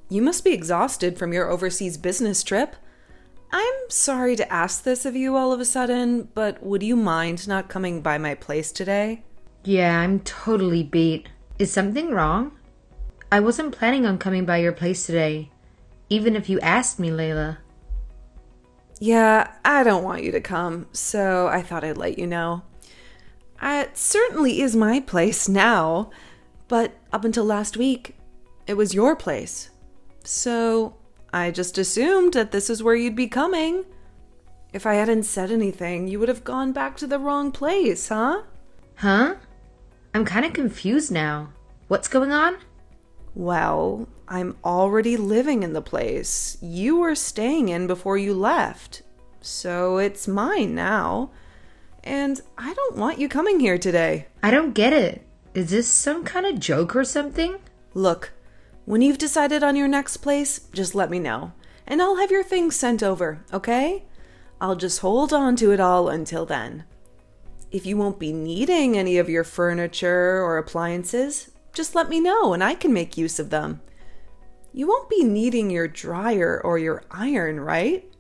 You must be exhausted from your overseas business trip. I'm sorry to ask this of you all of a sudden, but would you mind not coming by my place today? Yeah, I'm totally beat. Is something wrong? I wasn't planning on coming by your place today, even if you asked me, Layla. Yeah, I don't want you to come, so I thought I'd let you know. It certainly is my place now, but up until last week, it was your place. So I just assumed that this is where you'd be coming. If I hadn't said anything, you would have gone back to the wrong place, huh? Huh? I'm kind of confused now. What's going on? Well, I'm already living in the place you were staying in before you left, so it's mine now. And I don't want you coming here today. I don't get it. Is this some kind of joke or something? Look, when you've decided on your next place, just let me know, and I'll have your things sent over, okay? I'll just hold on to it all until then. If you won't be needing any of your furniture or appliances, just let me know and I can make use of them. You won't be needing your dryer or your iron, right?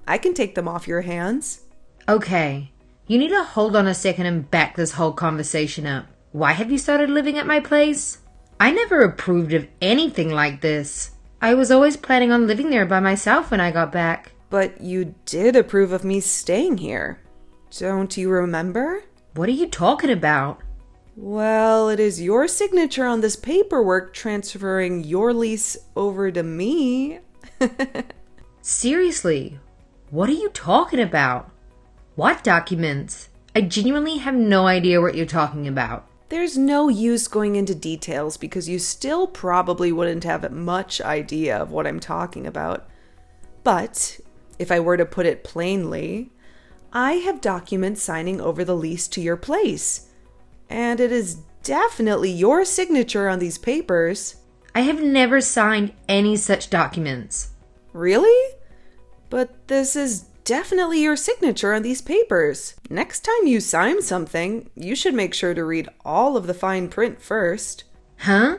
I can take them off your hands. Okay. You need to hold on a second and back this whole conversation up. Why have you started living at my place? I never approved of anything like this. I was always planning on living there by myself when I got back. But you did approve of me staying here. Don't you remember? What are you talking about? Well, it is your signature on this paperwork transferring your lease over to me. Seriously, what are you talking about? What documents? I genuinely have no idea what you're talking about. There's no use going into details because you still probably wouldn't have much idea of what I'm talking about. But if I were to put it plainly, I have documents signing over the lease to your place. And it is definitely your signature on these papers. I have never signed any such documents. Really? But this is definitely your signature on these papers. Next time you sign something, you should make sure to read all of the fine print first. Huh?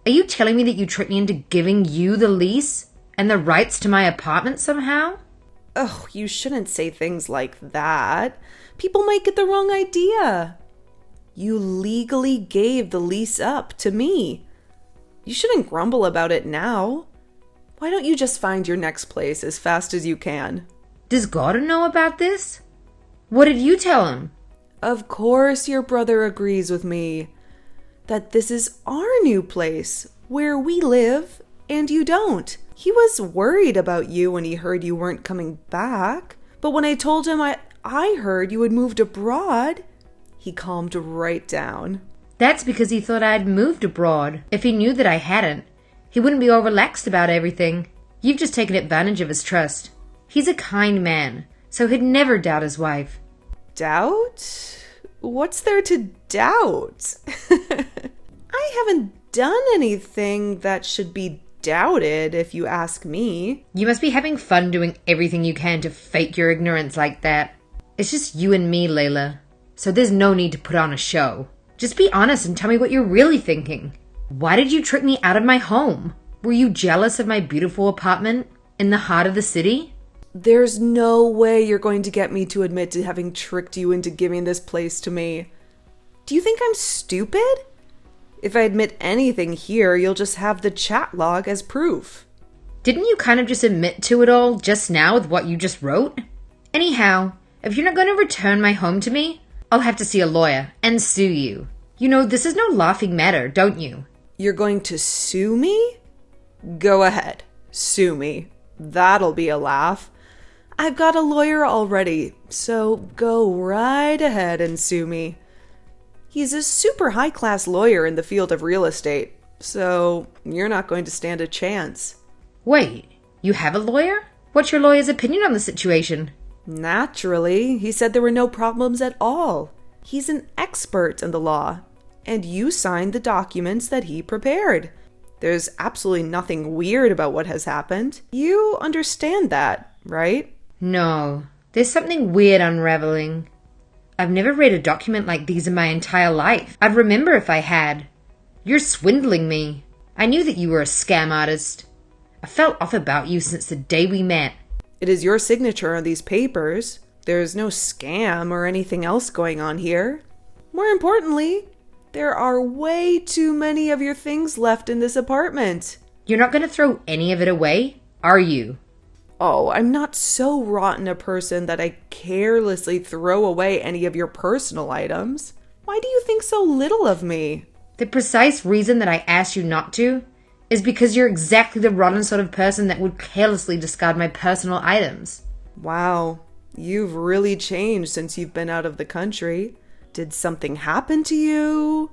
Are you telling me that you tricked me into giving you the lease and the rights to my apartment somehow? Oh, you shouldn't say things like that. People might get the wrong idea. You legally gave the lease up to me. You shouldn't grumble about it now. Why don't you just find your next place as fast as you can? Does Gordon know about this? What did you tell him? Of course your brother agrees with me. That this is our new place, where we live, and you don't. He was worried about you when he heard you weren't coming back. But when I told him I heard you had moved abroad, he calmed right down. That's because he thought I'd moved abroad. If he knew that I hadn't, he wouldn't be all relaxed about everything. You've just taken advantage of his trust. He's a kind man, so he'd never doubt his wife. Doubt? What's there to doubt? I haven't done anything that should be doubted, if you ask me. You must be having fun doing everything you can to fake your ignorance like that. It's just you and me, Layla. So there's no need to put on a show. Just be honest and tell me what you're really thinking. Why did you trick me out of my home? Were you jealous of my beautiful apartment in the heart of the city? There's no way you're going to get me to admit to having tricked you into giving this place to me. Do you think I'm stupid? If I admit anything here, you'll just have the chat log as proof. Didn't you kind of just admit to it all just now with what you just wrote? Anyhow, if you're not going to return my home to me, I'll have to see a lawyer and sue you. You know, this is no laughing matter, don't you? You're going to sue me? Go ahead. Sue me. That'll be a laugh. I've got a lawyer already, so go right ahead and sue me. He's a super high-class lawyer in the field of real estate, so you're not going to stand a chance. Wait, you have a lawyer? What's your lawyer's opinion on the situation? Naturally, he said there were no problems at all. He's an expert in the law, and you signed the documents that he prepared. There's absolutely nothing weird about what has happened. You understand that, right? No, there's something weird unraveling. I've never read a document like these in my entire life. I'd remember if I had. You're swindling me. I knew that you were a scam artist. I felt off about you since the day we met. It is your signature on these papers. There's no scam or anything else going on here. More importantly, there are way too many of your things left in this apartment. You're not going to throw any of it away, are you? Oh, I'm not so rotten a person that I carelessly throw away any of your personal items. Why do you think so little of me? The precise reason that I asked you not to is because you're exactly the rotten sort of person that would carelessly discard my personal items. Wow, you've really changed since you've been out of the country. Did something happen to you?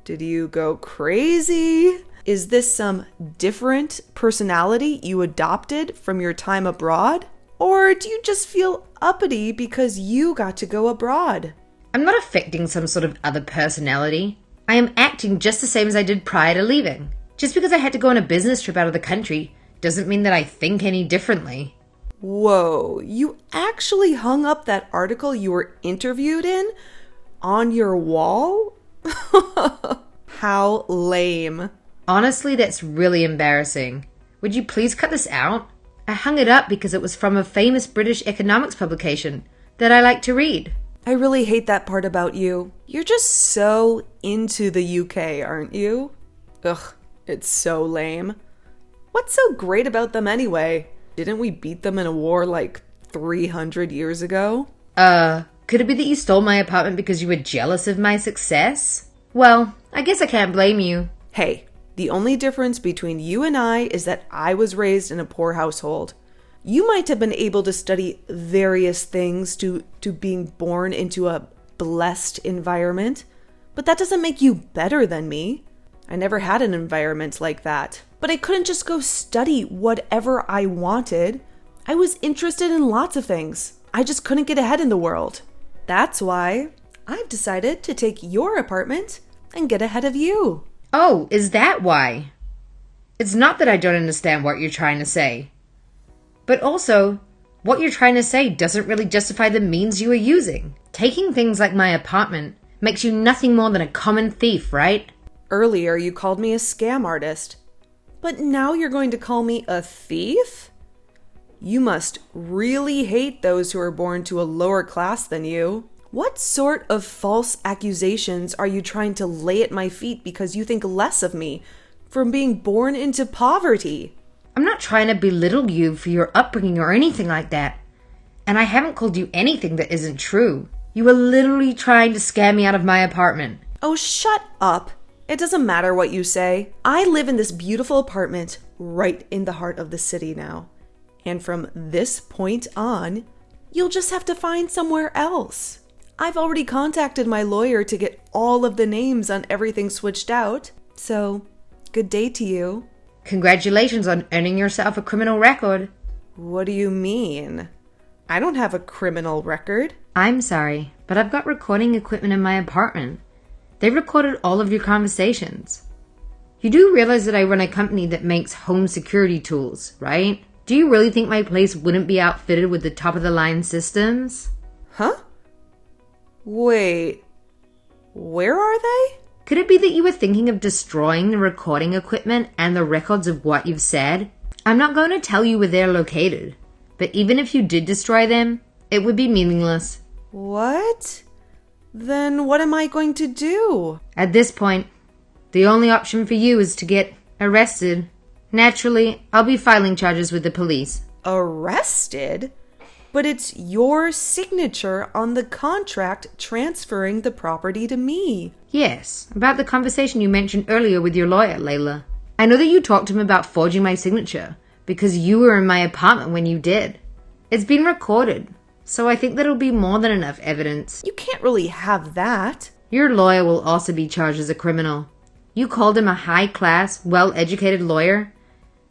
Did you go crazy? Is this some different personality you adopted from your time abroad? Or do you just feel uppity because you got to go abroad? I'm not affecting some sort of other personality. I am acting just the same as I did prior to leaving. Just because I had to go on a business trip out of the country doesn't mean that I think any differently. Whoa, you actually hung up that article you were interviewed in on your wall? How lame. Honestly, that's really embarrassing. Would you please cut this out? I hung it up because it was from a famous British economics publication that I like to read. I really hate that part about you. You're just so into the UK, aren't you? Ugh, it's so lame. What's so great about them anyway? Didn't we beat them in a war like 300 years ago? Could it be that you stole my apartment because you were jealous of my success? Well, I guess I can't blame you. Hey, the only difference between you and I is that I was raised in a poor household. You might have been able to study various things to being born into a blessed environment, but that doesn't make you better than me. I never had an environment like that, but I couldn't just go study whatever I wanted. I was interested in lots of things. I just couldn't get ahead in the world. That's why I've decided to take your apartment and get ahead of you. Oh, is that why? It's not that I don't understand what you're trying to say. But also, what you're trying to say doesn't really justify the means you are using. Taking things like my apartment makes you nothing more than a common thief, right? Earlier, you called me a scam artist. But now you're going to call me a thief? You must really hate those who are born to a lower class than you. What sort of false accusations are you trying to lay at my feet because you think less of me from being born into poverty? I'm not trying to belittle you for your upbringing or anything like that. And I haven't called you anything that isn't true. You were literally trying to scam me out of my apartment. Oh, shut up. It doesn't matter what you say. I live in this beautiful apartment right in the heart of the city now. And from this point on, you'll just have to find somewhere else. I've already contacted my lawyer to get all of the names on everything switched out. So, good day to you. Congratulations on earning yourself a criminal record. What do you mean? I don't have a criminal record. I'm sorry, but I've got recording equipment in my apartment. They recorded all of your conversations. You do realize that I run a company that makes home security tools, right? Do you really think my place wouldn't be outfitted with the top-of-the-line systems? Huh? Wait, where are they? Could it be that you were thinking of destroying the recording equipment and the records of what you've said? I'm not going to tell you where they're located, but even if you did destroy them, it would be meaningless. What? Then what am I going to do? At this point, the only option for you is to get arrested. Naturally, I'll be filing charges with the police. Arrested? But it's your signature on the contract transferring the property to me. Yes, about the conversation you mentioned earlier with your lawyer, Layla. I know that you talked to him about forging my signature because you were in my apartment when you did. It's been recorded, so I think that'll be more than enough evidence. You can't really have that. Your lawyer will also be charged as a criminal. You called him a high-class, well-educated lawyer,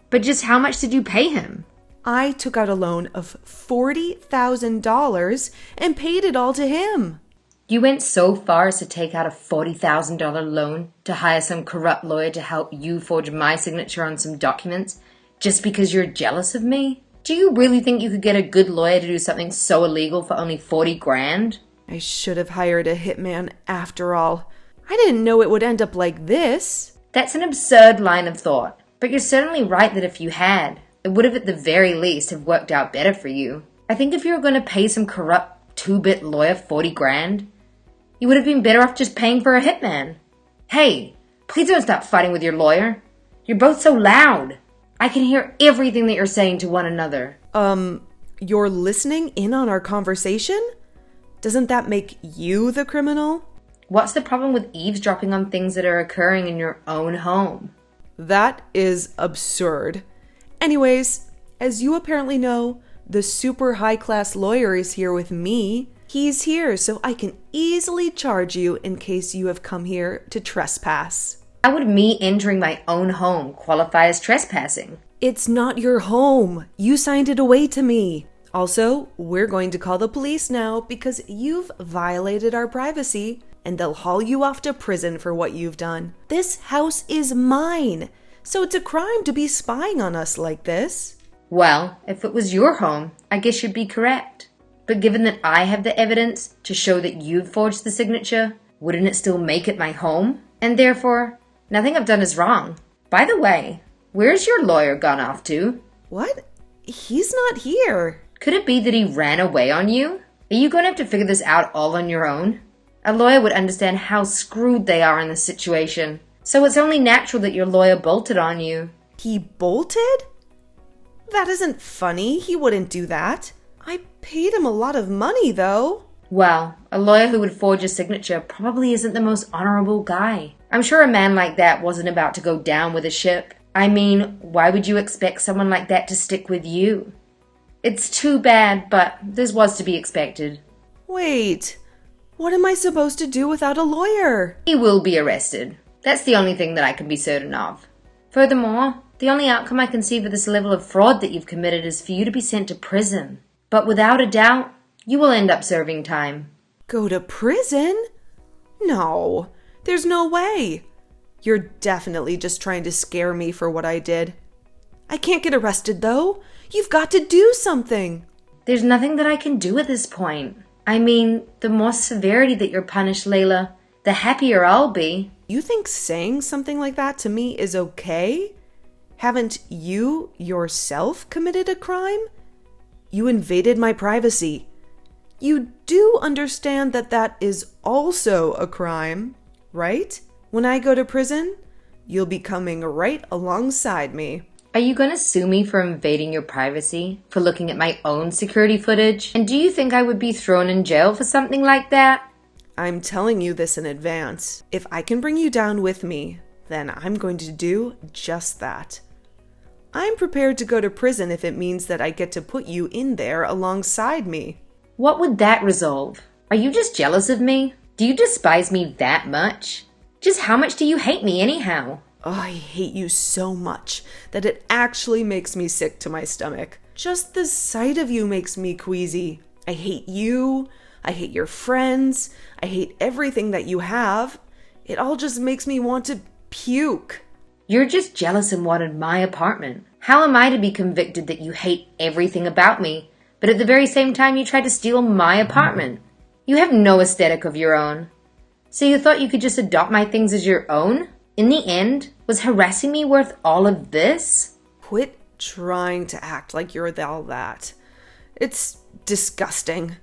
but just how much did you pay him? I took out a loan of $40,000 and paid it all to him. You went so far as to take out a $40,000 loan to hire some corrupt lawyer to help you forge my signature on some documents just because you're jealous of me? Do you really think you could get a good lawyer to do something so illegal for only 40 grand? I should have hired a hitman after all. I didn't know it would end up like this. That's an absurd line of thought, but you're certainly right that if you had, it would have at the very least have worked out better for you. I think if you were going to pay some corrupt 2-bit lawyer 40 grand, you would have been better off just paying for a hitman. Hey, please don't stop fighting with your lawyer. You're both so loud. I can hear everything that you're saying to one another. You're listening in on our conversation? Doesn't that make you the criminal? What's the problem with eavesdropping on things that are occurring in your own home? That is absurd. Anyways, as you apparently know, the super high-class lawyer is here with me. He's here so I can easily charge you in case you have come here to trespass. How would me entering my own home qualify as trespassing? It's not your home. You signed it away to me. Also, we're going to call the police now because you've violated our privacy and they'll haul you off to prison for what you've done. This house is mine, so it's a crime to be spying on us like this. Well, if it was your home, I guess you'd be correct. But given that I have the evidence to show that you've forged the signature, wouldn't it still make it my home? And therefore, nothing I've done is wrong. By the way, where's your lawyer gone off to? What? He's not here. Could it be that he ran away on you? Are you going to have to figure this out all on your own? A lawyer would understand how screwed they are in this situation. So it's only natural that your lawyer bolted on you. He bolted? That isn't funny. He wouldn't do that. I paid him a lot of money, though. Well, a lawyer who would forge a signature probably isn't the most honorable guy. I'm sure a man like that wasn't about to go down with a ship. I mean, why would you expect someone like that to stick with you? It's too bad, but this was to be expected. Wait, what am I supposed to do without a lawyer? He will be arrested. That's the only thing that I can be certain of. Furthermore, the only outcome I can see for this level of fraud that you've committed is for you to be sent to prison. But without a doubt, you will end up serving time. Go to prison? No, there's no way. You're definitely just trying to scare me for what I did. I can't get arrested, though. You've got to do something. There's nothing that I can do at this point. I mean, the more severity that you're punished, Layla, the happier I'll be. You think saying something like that to me is okay? Haven't you yourself committed a crime? You invaded my privacy. You do understand that that is also a crime, right? When I go to prison, you'll be coming right alongside me. Are you going to sue me for invading your privacy, for looking at my own security footage? And do you think I would be thrown in jail for something like that? I'm telling you this in advance. If I can bring you down with me, then I'm going to do just that. I'm prepared to go to prison if it means that I get to put you in there alongside me. What would that resolve? Are you just jealous of me? Do you despise me that much? Just how much do you hate me anyhow? Oh, I hate you so much that it actually makes me sick to my stomach. Just the sight of you makes me queasy. I hate you. I hate your friends. I hate everything that you have. It all just makes me want to puke. You're just jealous and wanted my apartment. How am I to be convicted that you hate everything about me, but at the very same time you tried to steal my apartment? You have no aesthetic of your own. So you thought you could just adopt my things as your own? In the end, was harassing me worth all of this? Quit trying to act like you're all that. It's disgusting.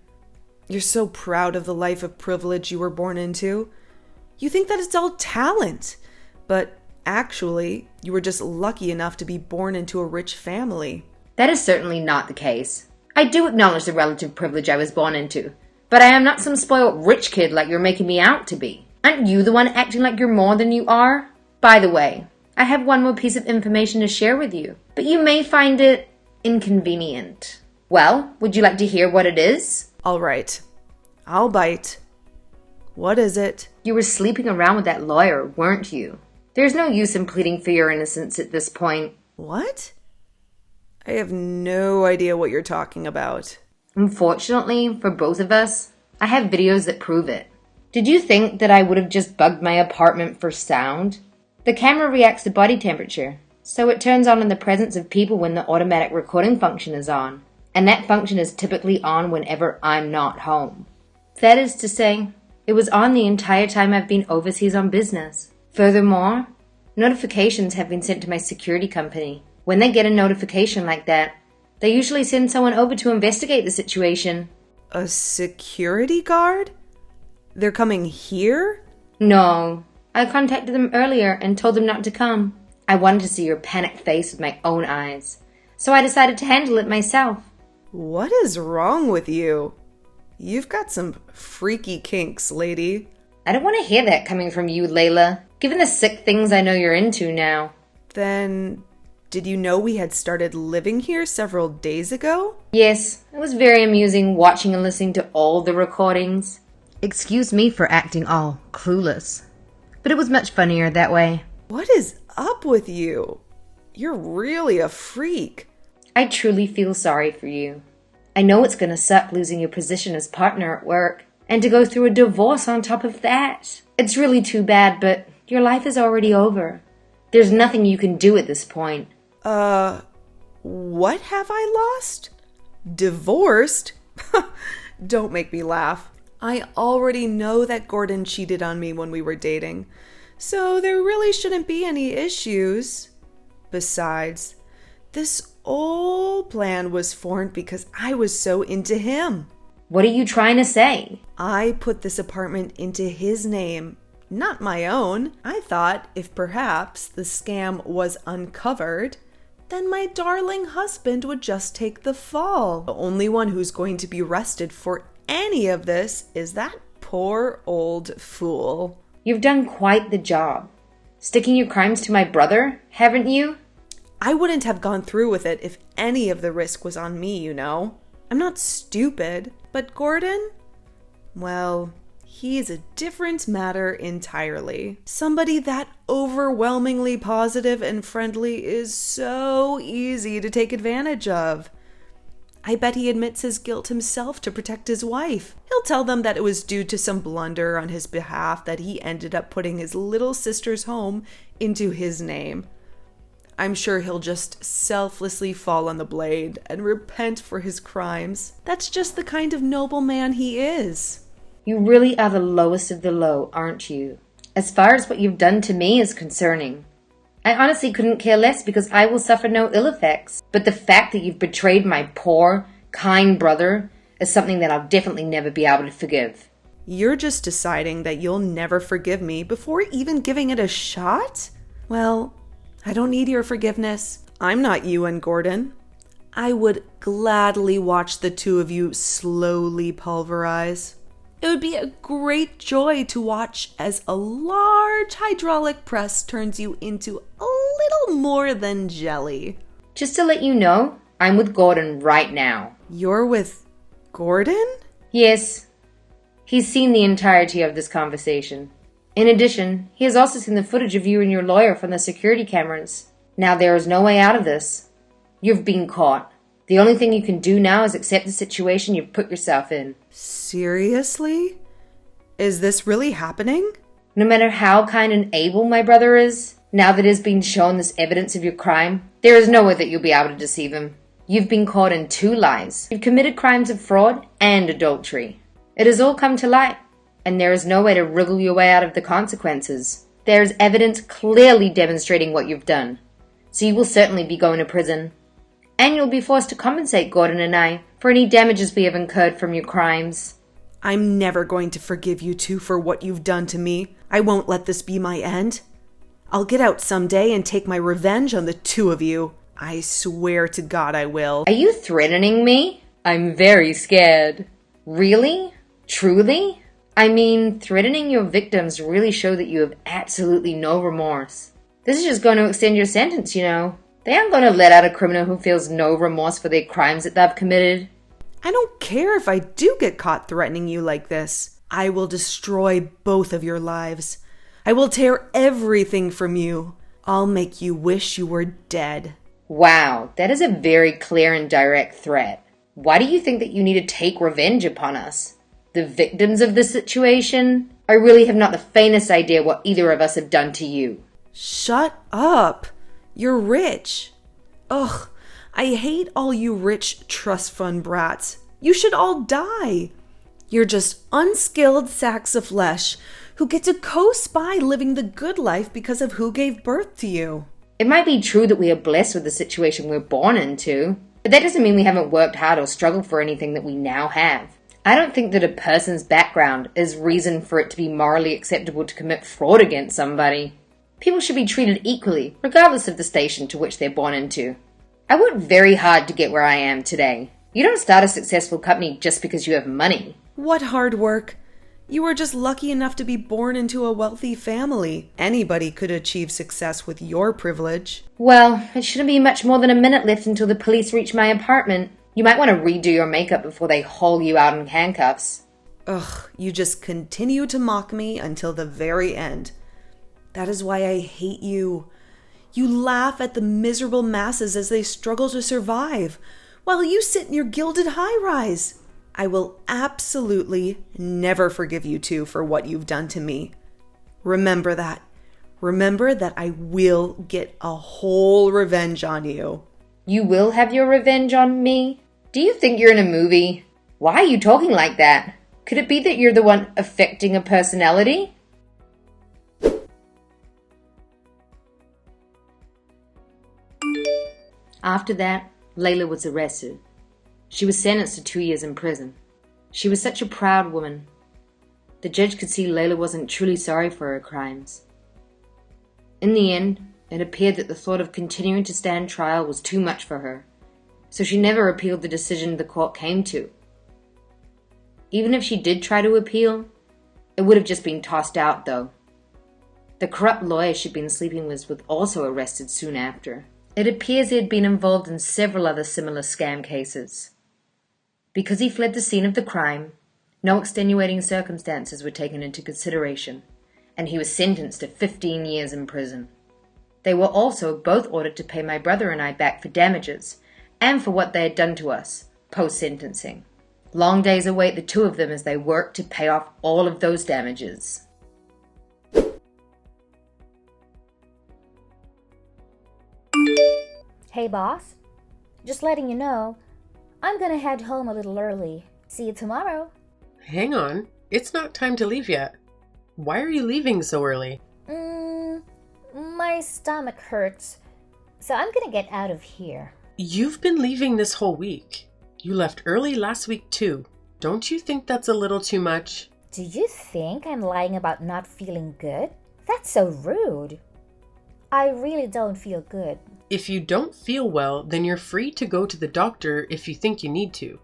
You're so proud of the life of privilege you were born into. You think that it's all talent, but actually, you were just lucky enough to be born into a rich family. That is certainly not the case. I do acknowledge the relative privilege I was born into, but I am not some spoiled rich kid like you're making me out to be. Aren't you the one acting like you're more than you are? By the way, I have one more piece of information to share with you, but you may find it inconvenient. Well, would you like to hear what it is? All right, I'll bite. What is it? You were sleeping around with that lawyer, weren't you? There's no use in pleading for your innocence at this point. What? I have no idea what you're talking about. Unfortunately, for both of us, I have videos that prove it. Did you think that I would have just bugged my apartment for sound? The camera reacts to body temperature, so it turns on in the presence of people when the automatic recording function is on, and that function is typically on whenever I'm not home. That is to say, it was on the entire time I've been overseas on business. Furthermore, notifications have been sent to my security company When they get a notification like that, they usually send someone over to investigate the situation. A security guard? They're coming here? No, I contacted them earlier and told them not to come. I wanted to see your panicked face with my own eyes, so I decided to handle it myself. What is wrong with you? You've got some freaky kinks, lady. I don't want to hear that coming from you, Layla, given the sick things I know you're into now. Then, did you know we had started living here several days ago? Yes, it was very amusing watching and listening to all the recordings. Excuse me for acting all clueless, but it was much funnier that way. What is up with you? You're really a freak. I truly feel sorry for you. I know it's going to suck losing your position as partner at work, and to go through a divorce on top of that. It's really too bad, but your life is already over. There's nothing you can do at this point. What have I lost? Divorced? Don't make me laugh. I already know that Gordon cheated on me when we were dating, so there really shouldn't be any issues. Besides, this whole plan was formed because I was so into him. What are you trying to say? I put this apartment into his name, not my own. I thought if perhaps the scam was uncovered, then my darling husband would just take the fall. The only one who's going to be arrested for any of this is that poor old fool. You've done quite the job. Sticking your crimes to my brother, haven't you? I wouldn't have gone through with it if any of the risk was on me, you know. I'm not stupid, but Gordon? Well, he's a different matter entirely. Somebody that overwhelmingly positive and friendly is so easy to take advantage of. I bet he admits his guilt himself to protect his wife. He'll tell them that it was due to some blunder on his behalf that he ended up putting his little sister's home into his name. I'm sure he'll just selflessly fall on the blade and repent for his crimes. That's just the kind of noble man he is. You really are the lowest of the low, aren't you? As far as what you've done to me is concerning. I honestly couldn't care less because I will suffer no ill effects. But the fact that you've betrayed my poor, kind brother is something that I'll definitely never be able to forgive. You're just deciding that you'll never forgive me before even giving it a shot? Well, I don't need your forgiveness. I'm not you and Gordon. I would gladly watch the two of you slowly pulverize. It would be a great joy to watch as a large hydraulic press turns you into a little more than jelly. Just to let you know, I'm with Gordon right now. You're with Gordon? Yes. He's seen the entirety of this conversation. In addition, he has also seen the footage of you and your lawyer from the security cameras. Now there is no way out of this. You've been caught. The only thing you can do now is accept the situation you've put yourself in. Seriously? Is this really happening? No matter how kind and able my brother is, now that it has been shown this evidence of your crime, there is no way that you'll be able to deceive him. You've been caught in 2 lies. You've committed crimes of fraud and adultery. It has all come to light, and there is no way to wriggle your way out of the consequences. There is evidence clearly demonstrating what you've done, so you will certainly be going to prison. And you'll be forced to compensate Gordon and I for any damages we have incurred from your crimes. I'm never going to forgive you two for what you've done to me. I won't let this be my end. I'll get out someday and take my revenge on the two of you. I swear to God I will. Are you threatening me? I'm very scared. Really? Truly? I mean, threatening your victims really show that you have absolutely no remorse. This is just going to extend your sentence, you know. They aren't going to let out a criminal who feels no remorse for their crimes that they've committed. I don't care if I do get caught threatening you like this. I will destroy both of your lives. I will tear everything from you. I'll make you wish you were dead. Wow, that is a very clear and direct threat. Why do you think that you need to take revenge upon us? The victims of this situation? I really have not the faintest idea what either of us have done to you. Shut up. You're rich. Ugh, I hate all you rich trust fund brats. You should all die. You're just unskilled sacks of flesh who get to coast by living the good life because of who gave birth to you. It might be true that we are blessed with the situation we're born into, but that doesn't mean we haven't worked hard or struggled for anything that we now have. I don't think that a person's background is reason for it to be morally acceptable to commit fraud against somebody. People should be treated equally, regardless of the station to which they're born into. I worked very hard to get where I am today. You don't start a successful company just because you have money. What hard work? You were just lucky enough to be born into a wealthy family. Anybody could achieve success with your privilege. Well, it shouldn't be much more than a minute left until the police reach my apartment. You might want to redo your makeup before they haul you out in handcuffs. Ugh, you just continue to mock me until the very end. That is why I hate you. You laugh at the miserable masses as they struggle to survive, while you sit in your gilded high-rise. I will absolutely never forgive you two for what you've done to me. Remember that. Remember that I will get a whole revenge on you. You will have your revenge on me? Do you think you're in a movie? Why are you talking like that? Could it be that you're the one affecting a personality? After that, Layla was arrested. She was sentenced to 2 years in prison. She was such a proud woman. The judge could see Layla wasn't truly sorry for her crimes. In the end, it appeared that the thought of continuing to stand trial was too much for her, so she never appealed the decision the court came to. Even if she did try to appeal, it would have just been tossed out, though. The corrupt lawyer she'd been sleeping with was also arrested soon after. It appears he had been involved in several other similar scam cases. Because he fled the scene of the crime, no extenuating circumstances were taken into consideration, and he was sentenced to 15 years in prison. They were also both ordered to pay my brother and I back for damages, and for what they had done to us, post-sentencing. Long days await the two of them as they work to pay off all of those damages. Hey boss, just letting you know, I'm gonna head home a little early. See you tomorrow. Hang on, it's not time to leave yet. Why are you leaving so early? My stomach hurts, so I'm gonna get out of here. You've been leaving this whole week. You left early last week too. Don't you think that's a little too much? Do you think I'm lying about not feeling good? That's so rude. I really don't feel good. If you don't feel well, then you're free to go to the doctor if you think you need to.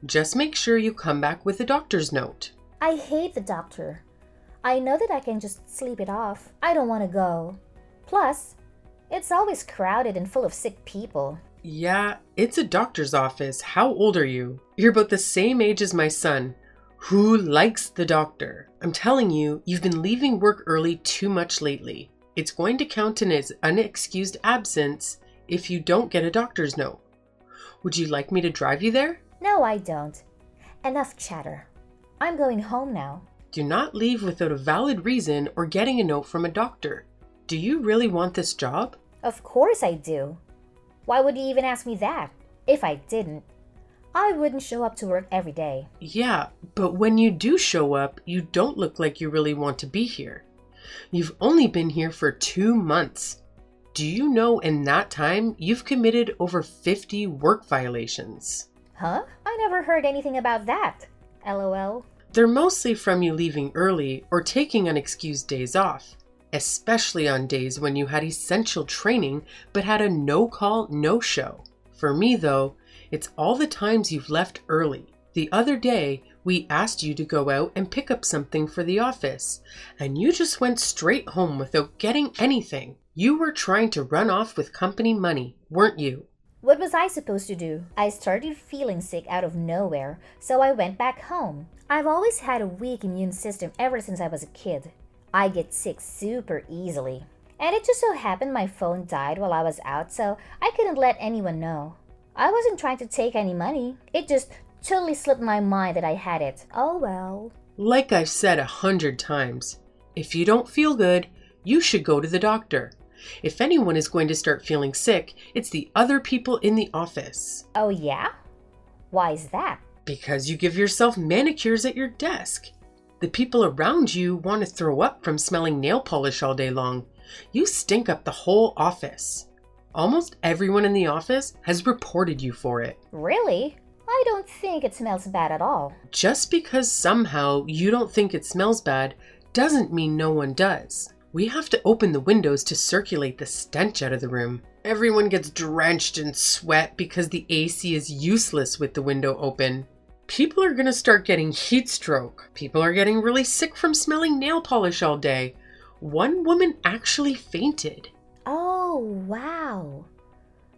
Just make sure you come back with a doctor's note. I hate the doctor. I know that I can just sleep it off. I don't want to go. Plus, it's always crowded and full of sick people. Yeah, it's a doctor's office. How old are you? You're about the same age as my son, who likes the doctor. I'm telling you, you've been leaving work early too much lately. It's going to count in as unexcused absence if you don't get a doctor's note. Would you like me to drive you there? No, I don't. Enough chatter. I'm going home now. Do not leave without a valid reason or getting a note from a doctor. Do you really want this job? Of course I do. Why would you even ask me that? If I didn't, I wouldn't show up to work every day. Yeah, but when you do show up, you don't look like you really want to be here. You've only been here for 2 months. Do you know in that time you've committed over 50 work violations? Huh? I never heard anything about that. LOL. They're mostly from you leaving early or taking unexcused days off, especially on days when you had essential training but had a no-call, no-show. For me, though, it's all the times you've left early. The other day, we asked you to go out and pick up something for the office, and you just went straight home without getting anything. You were trying to run off with company money, weren't you? What was I supposed to do? I started feeling sick out of nowhere, so I went back home. I've always had a weak immune system ever since I was a kid. I get sick super easily. And it just so happened my phone died while I was out, so I couldn't let anyone know. I wasn't trying to take any money. It just totally slipped my mind that I had it. Oh well. Like I've said 100 times, if you don't feel good, you should go to the doctor. If anyone is going to start feeling sick, it's the other people in the office. Oh yeah? Why is that? Because you give yourself manicures at your desk. The people around you want to throw up from smelling nail polish all day long, You stink up the whole office. Almost everyone in the office has reported you for it. Really? I don't think it smells bad at all. Just because somehow you don't think it smells bad doesn't mean no one does. We have to open the windows to circulate the stench out of the room. Everyone gets drenched in sweat because the AC is useless with the window open. People are going to start getting heat stroke. People are getting really sick from smelling nail polish all day. One woman actually fainted. Oh, wow.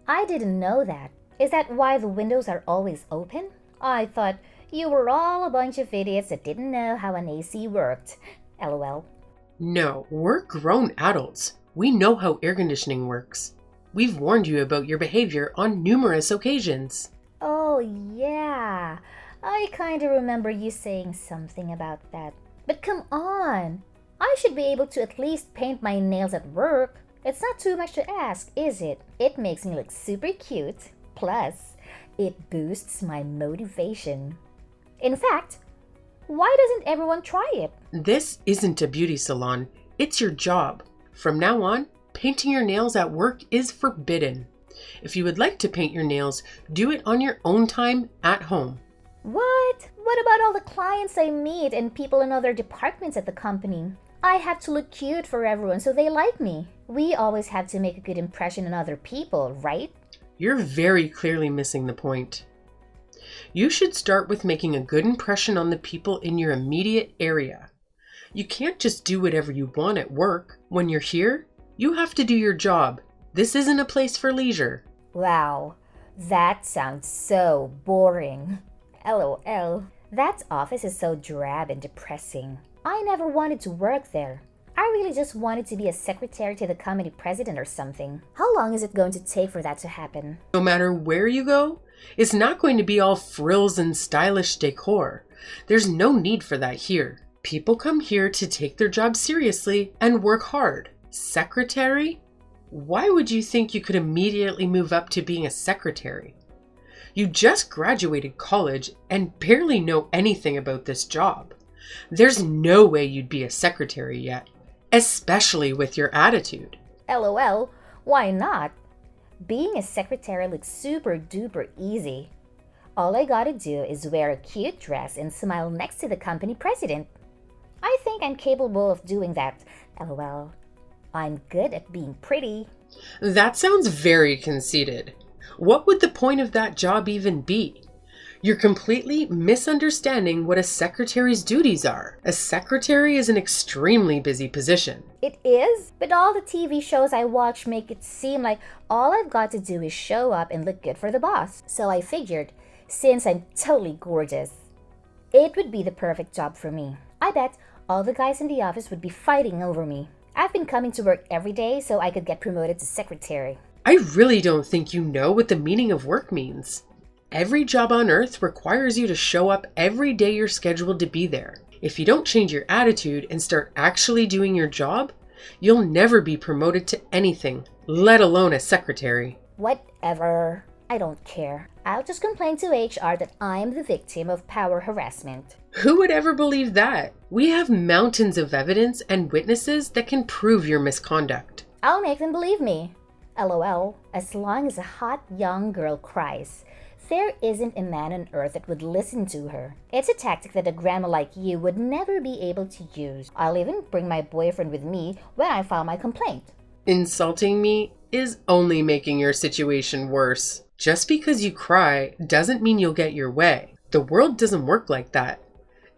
I didn't know that. Is that why the windows are always open? I thought you were all a bunch of idiots that didn't know how an AC worked. LOL. No, we're grown adults. We know how air conditioning works. We've warned you about your behavior on numerous occasions. Oh, yeah. I kind of remember you saying something about that. But come on. I should be able to at least paint my nails at work. It's not too much to ask, is it? It makes me look super cute. Plus, it boosts my motivation. In fact, why doesn't everyone try it? This isn't a beauty salon. It's your job. From now on, painting your nails at work is forbidden. If you would like to paint your nails, do it on your own time at home. What? What about all the clients I meet and people in other departments at the company? I have to look cute for everyone so they like me. We always have to make a good impression on other people, right? You're very clearly missing the point. You should start with making a good impression on the people in your immediate area. You can't just do whatever you want at work. When you're here, you have to do your job. This isn't a place for leisure. Wow, that sounds so boring. LOL. That office is so drab and depressing. I never wanted to work there. I really just wanted to be a secretary to the company president or something. How long is it going to take for that to happen? No matter where you go, it's not going to be all frills and stylish decor. There's no need for that here. People come here to take their job seriously and work hard. Secretary? Why would you think you could immediately move up to being a secretary? You just graduated college and barely know anything about this job. There's no way you'd be a secretary yet, especially with your attitude. LOL, why not? Being a secretary looks super duper easy. All I gotta do is wear a cute dress and smile next to the company president. I think I'm capable of doing that. LOL, I'm good at being pretty. That sounds very conceited. What would the point of that job even be? You're completely misunderstanding what a secretary's duties are. A secretary is an extremely busy position. It is, but all the TV shows I watch make it seem like all I've got to do is show up and look good for the boss. So I figured, since I'm totally gorgeous, it would be the perfect job for me. I bet all the guys in the office would be fighting over me. I've been coming to work every day so I could get promoted to secretary. I really don't think you know what the meaning of work means. Every job on earth requires you to show up every day you're scheduled to be there. If you don't change your attitude and start actually doing your job, you'll never be promoted to anything, let alone a secretary. Whatever. I don't care. I'll just complain to HR that I'm the victim of power harassment. Who would ever believe that? We have mountains of evidence and witnesses that can prove your misconduct. I'll make them believe me. LOL, as long as a hot young girl cries, there isn't a man on earth that would listen to her. It's a tactic that a grandma like you would never be able to use. I'll even bring my boyfriend with me when I file my complaint. Insulting me is only making your situation worse. Just because you cry doesn't mean you'll get your way. The world doesn't work like that.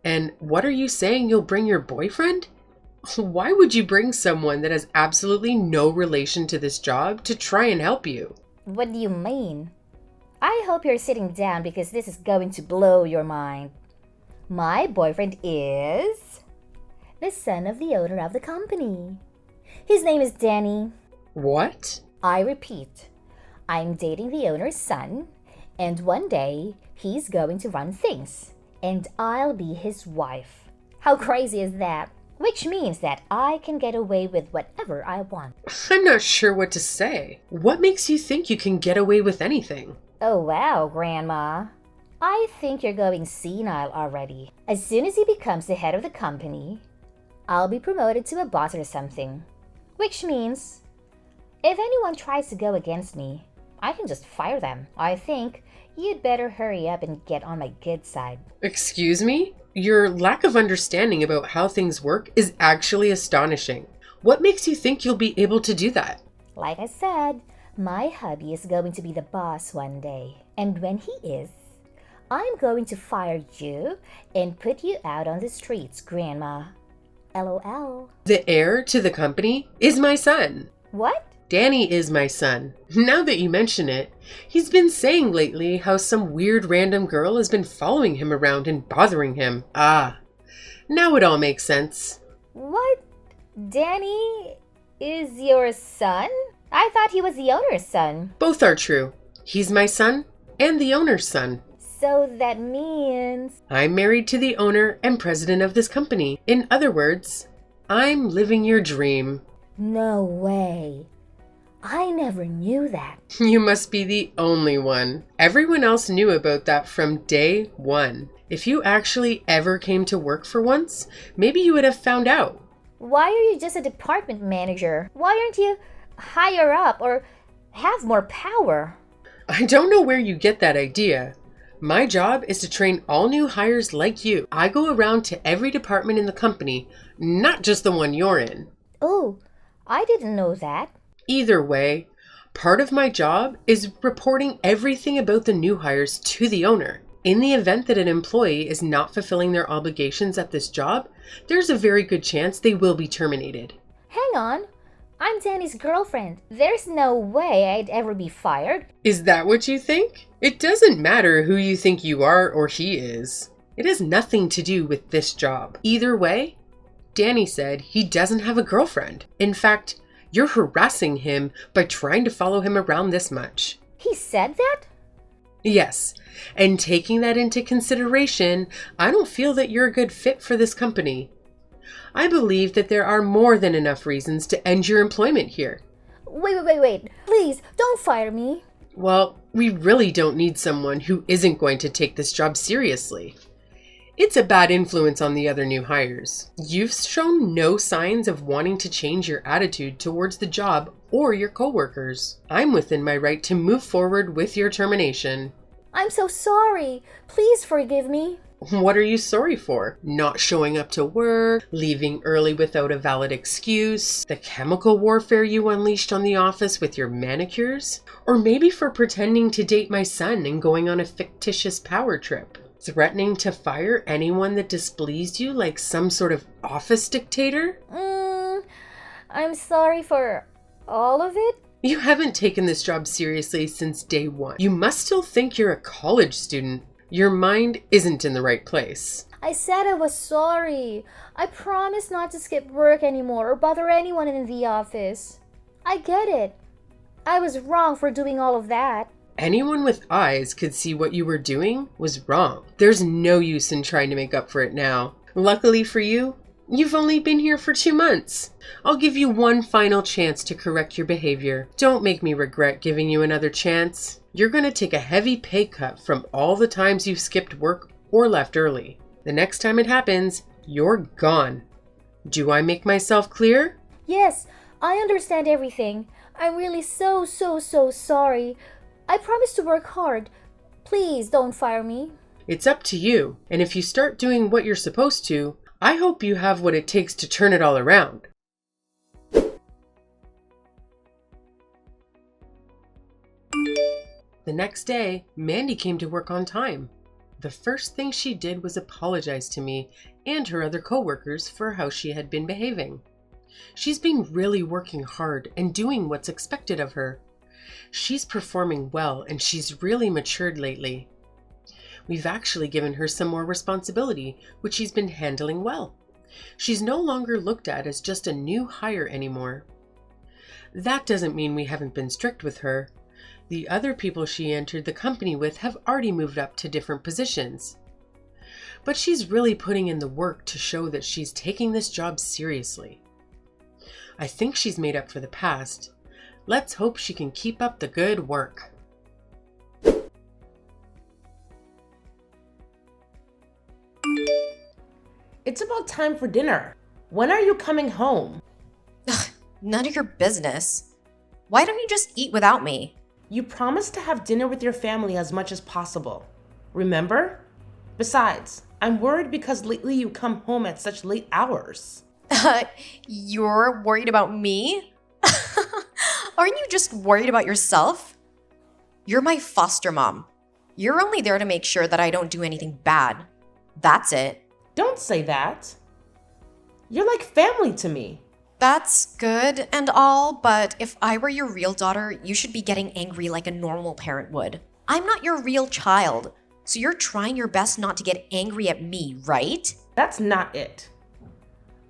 And what are you saying, you'll bring your boyfriend? Why would you bring someone that has absolutely no relation to this job to try and help you? What do you mean? I hope you're sitting down because this is going to blow your mind. My boyfriend is the son of the owner of the company. His name is Danny. What? I repeat, I'm dating the owner's son, and one day he's going to run things, and I'll be his wife. How crazy is that? Which means that I can get away with whatever I want. I'm not sure what to say. What makes you think you can get away with anything? Oh wow, Grandma. I think you're going senile already. As soon as he becomes the head of the company, I'll be promoted to a boss or something. Which means, if anyone tries to go against me, I can just fire them. I think you'd better hurry up and get on my good side. Excuse me? Your lack of understanding about how things work is actually astonishing. What makes you think you'll be able to do that? Like I said, my hubby is going to be the boss one day. And when he is, I'm going to fire you and put you out on the streets, Grandma. LOL. The heir to the company is my son. What? Danny is my son. Now that you mention it, he's been saying lately how some weird random girl has been following him around and bothering him. Ah, now it all makes sense. What? Danny is your son? I thought he was the owner's son. Both are true. He's my son and the owner's son. So that means... I'm married to the owner and president of this company. In other words, I'm living your dream. No way. I never knew that. You must be the only one. Everyone else knew about that from day one. If you actually ever came to work for once, maybe you would have found out. Why are you just a department manager? Why aren't you higher up or have more power? I don't know where you get that idea. My job is to train all new hires like you. I go around to every department in the company, not just the one you're in. Oh, I didn't know that. Either way, part of my job is reporting everything about the new hires to the owner. In the event that an employee is not fulfilling their obligations at this job, there's a very good chance they will be terminated. Hang on. I'm Danny's girlfriend. There's no way I'd ever be fired. Is that what you think? It doesn't matter who you think you are or he is. It has nothing to do with this job. Either way, Danny said he doesn't have a girlfriend. In fact, you're harassing him by trying to follow him around this much. He said that? Yes, and taking that into consideration, I don't feel that you're a good fit for this company. I believe that there are more than enough reasons to end your employment here. Wait. Please, don't fire me. Well, we really don't need someone who isn't going to take this job seriously. It's a bad influence on the other new hires. You've shown no signs of wanting to change your attitude towards the job or your coworkers. I'm within my right to move forward with your termination. I'm so sorry. Please forgive me. What are you sorry for? Not showing up to work, leaving early without a valid excuse, the chemical warfare you unleashed on the office with your manicures? Or maybe for pretending to date my son and going on a fictitious power trip? Threatening to fire anyone that displeased you like some sort of office dictator? I'm sorry for all of it. You haven't taken this job seriously since day one. You must still think you're a college student. Your mind isn't in the right place. I said I was sorry. I promised not to skip work anymore or bother anyone in the office. I get it. I was wrong for doing all of that. Anyone with eyes could see what you were doing was wrong. There's no use in trying to make up for it now. Luckily for you, you've only been here for 2 months. I'll give you one final chance to correct your behavior. Don't make me regret giving you another chance. You're going to take a heavy pay cut from all the times you've skipped work or left early. The next time it happens, you're gone. Do I make myself clear? Yes, I understand everything. I'm really so sorry. I promise to work hard. Please don't fire me. It's up to you. And if you start doing what you're supposed to, I hope you have what it takes to turn it all around. The next day, Mandy came to work on time. The first thing she did was apologize to me and her other coworkers for how she had been behaving. She's been really working hard and doing what's expected of her. She's performing well and she's really matured lately. We've actually given her some more responsibility, which she's been handling well. She's no longer looked at as just a new hire anymore. That doesn't mean we haven't been strict with her. The other people she entered the company with have already moved up to different positions. But she's really putting in the work to show that she's taking this job seriously. I think she's made up for the past. Let's hope she can keep up the good work. It's about time for dinner. When are you coming home? None of your business. Why don't you just eat without me? You promised to have dinner with your family as much as possible. Remember? Besides, I'm worried because lately you come home at such late hours. You're worried about me? Aren't you just worried about yourself? You're my foster mom. You're only there to make sure that I don't do anything bad. That's it. Don't say that. You're like family to me. That's good and all, but if I were your real daughter, you should be getting angry like a normal parent would. I'm not your real child, so you're trying your best not to get angry at me, right? That's not it.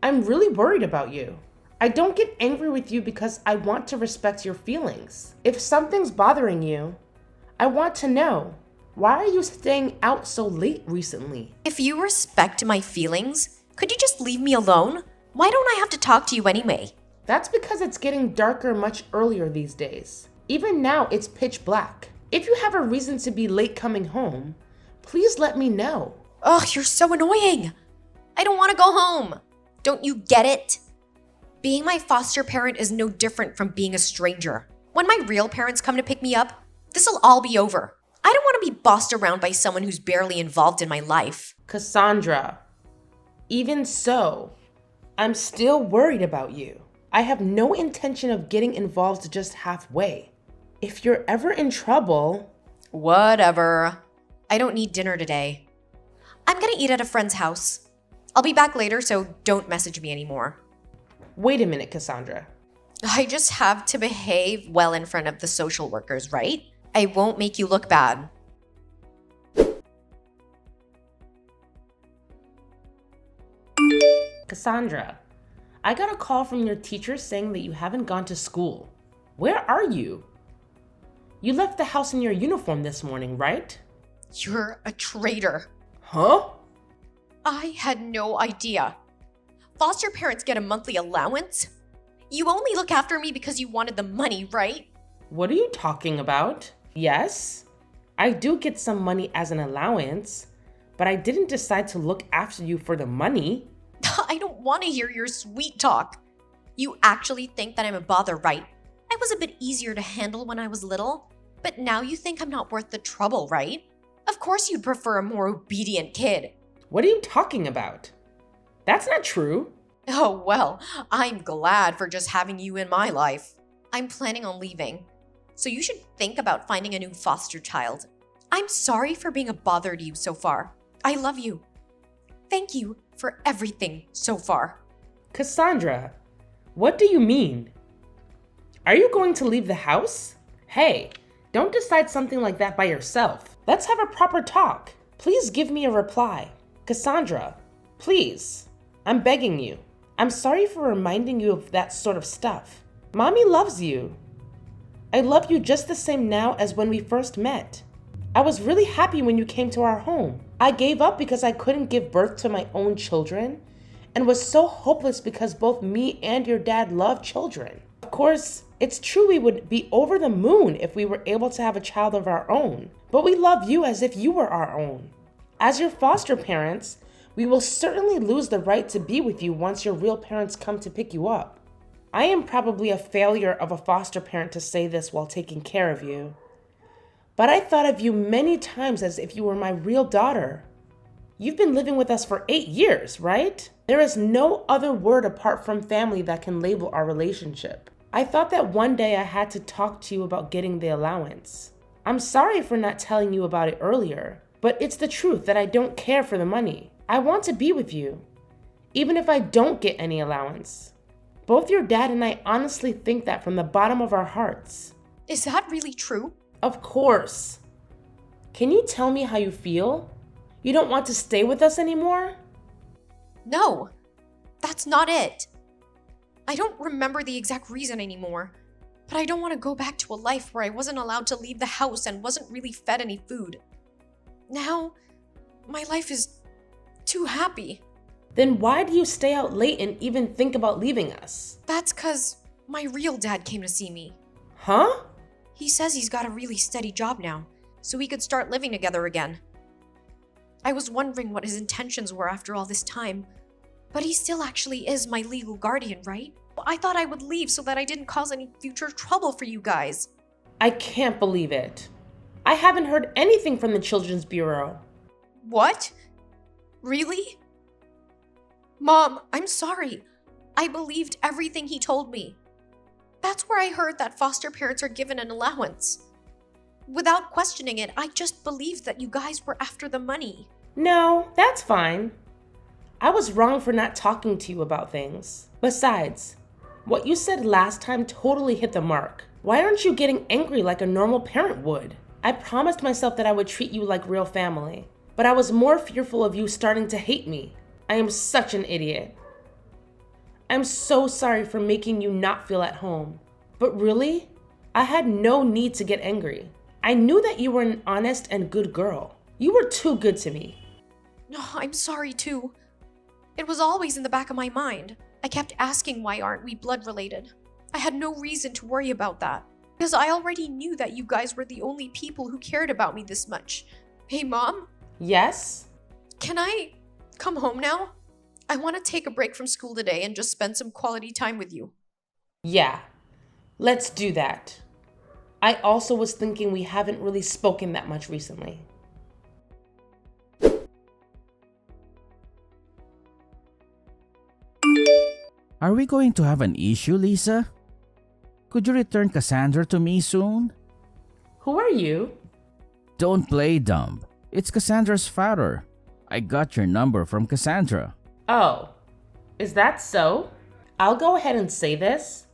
I'm really worried about you. I don't get angry with you because I want to respect your feelings. If something's bothering you, I want to know. Why are you staying out so late recently? If you respect my feelings, could you just leave me alone? Why don't I have to talk to you anyway? That's because it's getting darker much earlier these days. Even now, it's pitch black. If you have a reason to be late coming home, please let me know. Ugh, you're so annoying. I don't want to go home. Don't you get it? Being my foster parent is no different from being a stranger. When my real parents come to pick me up, this'll all be over. I don't want to be bossed around by someone who's barely involved in my life. Cassandra, even so, I'm still worried about you. I have no intention of getting involved just halfway. If you're ever in trouble... Whatever. I don't need dinner today. I'm gonna eat at a friend's house. I'll be back later, so don't message me anymore. Wait a minute, Cassandra. I just have to behave well in front of the social workers, right? I won't make you look bad. Cassandra, I got a call from your teacher saying that you haven't gone to school. Where are you? You left the house in your uniform this morning, right? You're a traitor. Huh? I had no idea. Foster parents get a monthly allowance? You only look after me because you wanted the money, right? What are you talking about? Yes, I do get some money as an allowance, but I didn't decide to look after you for the money. I don't want to hear your sweet talk. You actually think that I'm a bother, right? I was a bit easier to handle when I was little, but now you think I'm not worth the trouble, right? Of course you'd prefer a more obedient kid. What are you talking about? That's not true. Oh, well, I'm glad for just having you in my life. I'm planning on leaving, so you should think about finding a new foster child. I'm sorry for being a bother to you so far. I love you. Thank you for everything so far. Cassandra, what do you mean? Are you going to leave the house? Hey, don't decide something like that by yourself. Let's have a proper talk. Please give me a reply. Cassandra, please. I'm begging you. I'm sorry for reminding you of that sort of stuff. Mommy loves you. I love you just the same now as when we first met. I was really happy when you came to our home. I gave up because I couldn't give birth to my own children and was so hopeless because both me and your dad love children. Of course, it's true we would be over the moon if we were able to have a child of our own, but we love you as if you were our own. As your foster parents, we will certainly lose the right to be with you once your real parents come to pick you up. I am probably a failure of a foster parent to say this while taking care of you, but I thought of you many times as if you were my real daughter. You've been living with us for 8 years, right? There is no other word apart from family that can label our relationship. I thought that one day I had to talk to you about getting the allowance. I'm sorry for not telling you about it earlier, but it's the truth that I don't care for the money. I want to be with you, even if I don't get any allowance. Both your dad and I honestly think that from the bottom of our hearts. Is that really true? Of course. Can you tell me how you feel? You don't want to stay with us anymore? No, that's not it. I don't remember the exact reason anymore, but I don't want to go back to a life where I wasn't allowed to leave the house and wasn't really fed any food. Now, my life is too happy. Then why do you stay out late and even think about leaving us? That's 'cause my real dad came to see me. Huh? He says he's got a really steady job now, so we could start living together again. I was wondering what his intentions were after all this time, but he still actually is my legal guardian, right? I thought I would leave so that I didn't cause any future trouble for you guys. I can't believe it. I haven't heard anything from the Children's Bureau. What? Really? Mom, I'm sorry. I believed everything he told me. That's where I heard that foster parents are given an allowance. Without questioning it, I just believed that you guys were after the money. No, that's fine. I was wrong for not talking to you about things. Besides, what you said last time totally hit the mark. Why aren't you getting angry like a normal parent would? I promised myself that I would treat you like real family, but I was more fearful of you starting to hate me. I am such an idiot. I'm so sorry for making you not feel at home. But really, I had no need to get angry. I knew that you were an honest and good girl. You were too good to me. No, I'm sorry too. It was always in the back of my mind. I kept asking why aren't we blood related. I had no reason to worry about that, because I already knew that you guys were the only people who cared about me this much. Hey, Mom? Yes? Can I come home now? I want to take a break from school today and just spend some quality time with you. Yeah, let's do that. I also was thinking we haven't really spoken that much recently. Are we going to have an issue, Lisa? Could you return Cassandra to me soon? Who are you? Don't play dumb. It's Cassandra's father. I got your number from Cassandra. Oh, is that so? I'll go ahead and say this.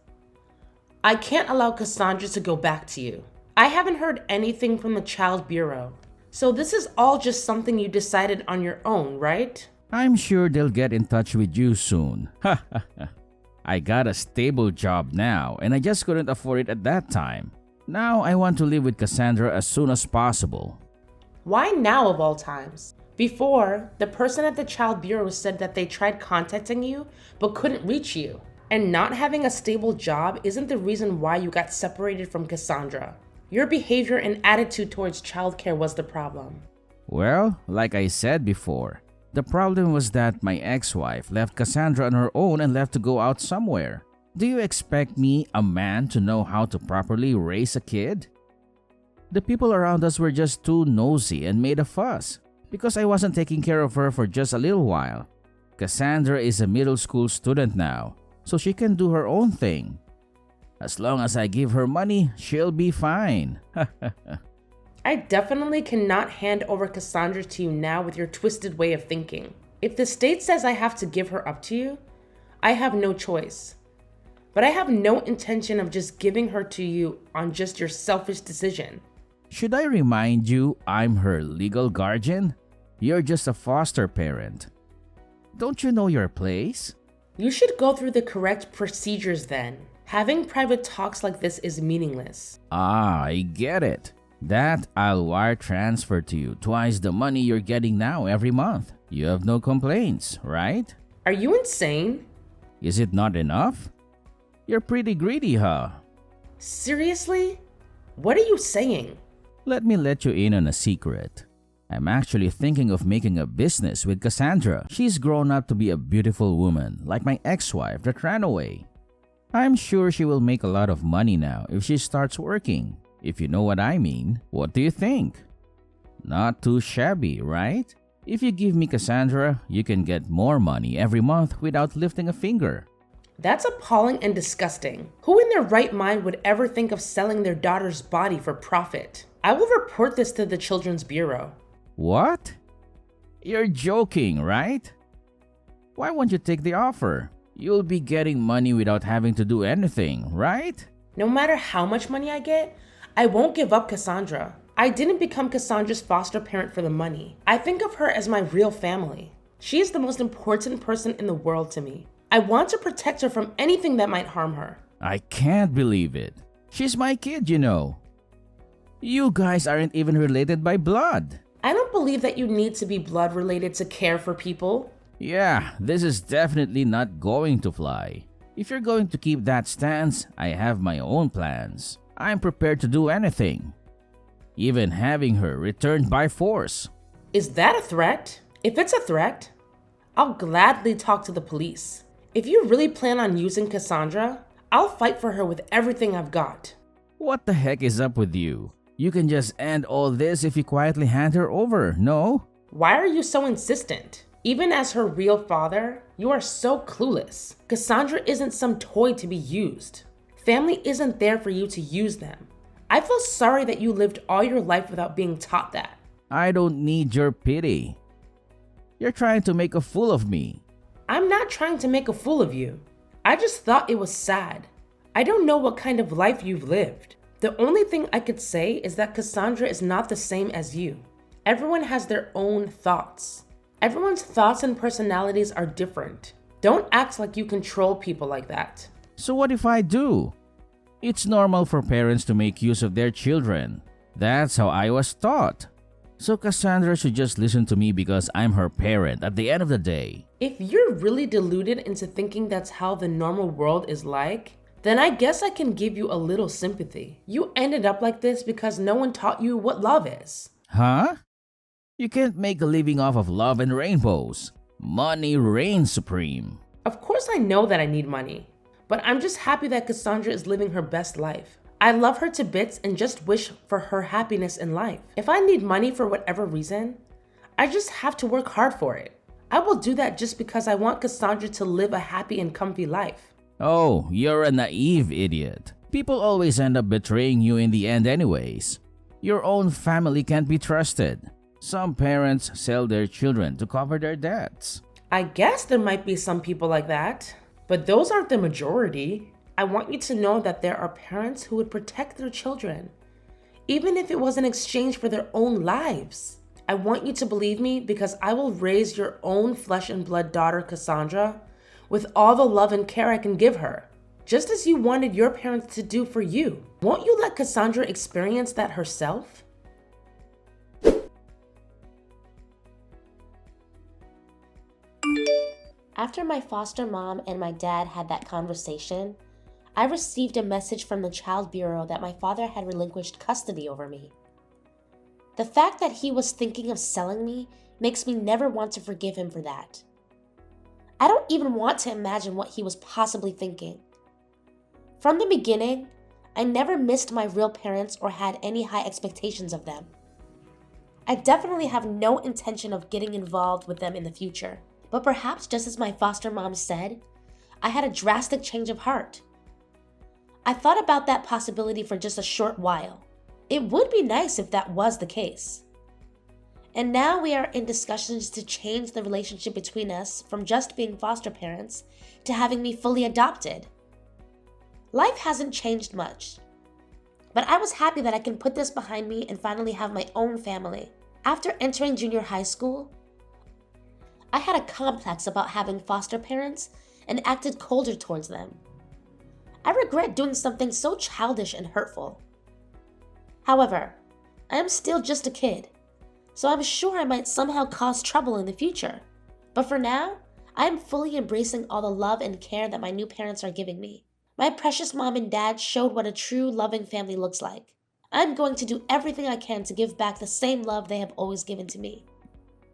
I can't allow Cassandra to go back to you. I haven't heard anything from the Child Bureau. So this is all just something you decided on your own, right? I'm sure they'll get in touch with you soon. I got a stable job now, and I just couldn't afford it at that time. Now I want to live with Cassandra as soon as possible. Why now of all times? Before, the person at the Child Bureau said that they tried contacting you but couldn't reach you. And not having a stable job isn't the reason why you got separated from Cassandra. Your behavior and attitude towards childcare was the problem. Well, like I said before, the problem was that my ex-wife left Cassandra on her own and left to go out somewhere. Do you expect me, a man, to know how to properly raise a kid? The people around us were just too nosy and made a fuss because I wasn't taking care of her for just a little while. Cassandra is a middle school student now, so she can do her own thing. As long as I give her money, she'll be fine. I definitely cannot hand over Cassandra to you now with your twisted way of thinking. If the state says I have to give her up to you, I have no choice. But I have no intention of just giving her to you on just your selfish decision. Should I remind you I'm her legal guardian? You're just a foster parent. Don't you know your place? You should go through the correct procedures then. Having private talks like this is meaningless. Ah, I get it. That I'll wire transfer to you twice the money you're getting now every month. You have no complaints, right? Are you insane? Is it not enough? You're pretty greedy, huh? Seriously? What are you saying? Let me let you in on a secret. I'm actually thinking of making a business with Cassandra. She's grown up to be a beautiful woman, like my ex-wife that ran away. I'm sure she will make a lot of money now if she starts working. If you know what I mean, what do you think? Not too shabby, right? If you give me Cassandra, you can get more money every month without lifting a finger. That's appalling and disgusting. Who in their right mind would ever think of selling their daughter's body for profit? I will report this to the Children's Bureau. What? You're joking, right? Why won't you take the offer? You'll be getting money without having to do anything, right? No matter how much money I get, I won't give up Cassandra. I didn't become Cassandra's foster parent for the money. I think of her as my real family. She is the most important person in the world to me. I want to protect her from anything that might harm her. I can't believe it. She's my kid, you know. You guys aren't even related by blood. I don't believe that you need to be blood related to care for people. Yeah, this is definitely not going to fly. If you're going to keep that stance, I have my own plans. I'm prepared to do anything. Even having her returned by force. Is that a threat? If it's a threat, I'll gladly talk to the police. If you really plan on using Cassandra, I'll fight for her with everything I've got. What the heck is up with you? You can just end all this if you quietly hand her over, no? Why are you so insistent? Even as her real father, you are so clueless. Cassandra isn't some toy to be used. Family isn't there for you to use them. I feel sorry that you lived all your life without being taught that. I don't need your pity. You're trying to make a fool of me. I'm not trying to make a fool of you. I just thought it was sad. I don't know what kind of life you've lived. The only thing I could say is that Cassandra is not the same as you. Everyone has their own thoughts. Everyone's thoughts and personalities are different. Don't act like you control people like that. So what if I do? It's normal for parents to make use of their children. That's how I was taught. So Cassandra should just listen to me because I'm her parent at the end of the day. If you're really deluded into thinking that's how the normal world is like, then I guess I can give you a little sympathy. You ended up like this because no one taught you what love is. Huh? You can't make a living off of love and rainbows. Money reigns supreme. Of course I know that I need money, but I'm just happy that Cassandra is living her best life. I love her to bits and just wish for her happiness in life. If I need money for whatever reason, I just have to work hard for it. I will do that just because I want Cassandra to live a happy and comfy life. Oh, you're a naive idiot. People always end up betraying you in the end anyways. Your own family can't be trusted. Some parents sell their children to cover their debts. I guess there might be some people like that, but those aren't the majority. I want you to know that there are parents who would protect their children, even if it was in exchange for their own lives. I want you to believe me because I will raise your own flesh and blood daughter, Cassandra, with all the love and care I can give her, just as you wanted your parents to do for you. Won't you let Cassandra experience that herself? After my foster mom and my dad had that conversation, I received a message from the Child Bureau that my father had relinquished custody over me. The fact that he was thinking of selling me makes me never want to forgive him for that. I don't even want to imagine what he was possibly thinking. From the beginning, I never missed my real parents or had any high expectations of them. I definitely have no intention of getting involved with them in the future. But perhaps just as my foster mom said, I had a drastic change of heart. I thought about that possibility for just a short while. It would be nice if that was the case. And now we are in discussions to change the relationship between us from just being foster parents to having me fully adopted. Life hasn't changed much, but I was happy that I can put this behind me and finally have my own family. After entering junior high school, I had a complex about having foster parents and acted colder towards them. I regret doing something so childish and hurtful. However, I am still just a kid, so I'm sure I might somehow cause trouble in the future. But for now, I am fully embracing all the love and care that my new parents are giving me. My precious mom and dad showed what a true loving family looks like. I'm going to do everything I can to give back the same love they have always given to me.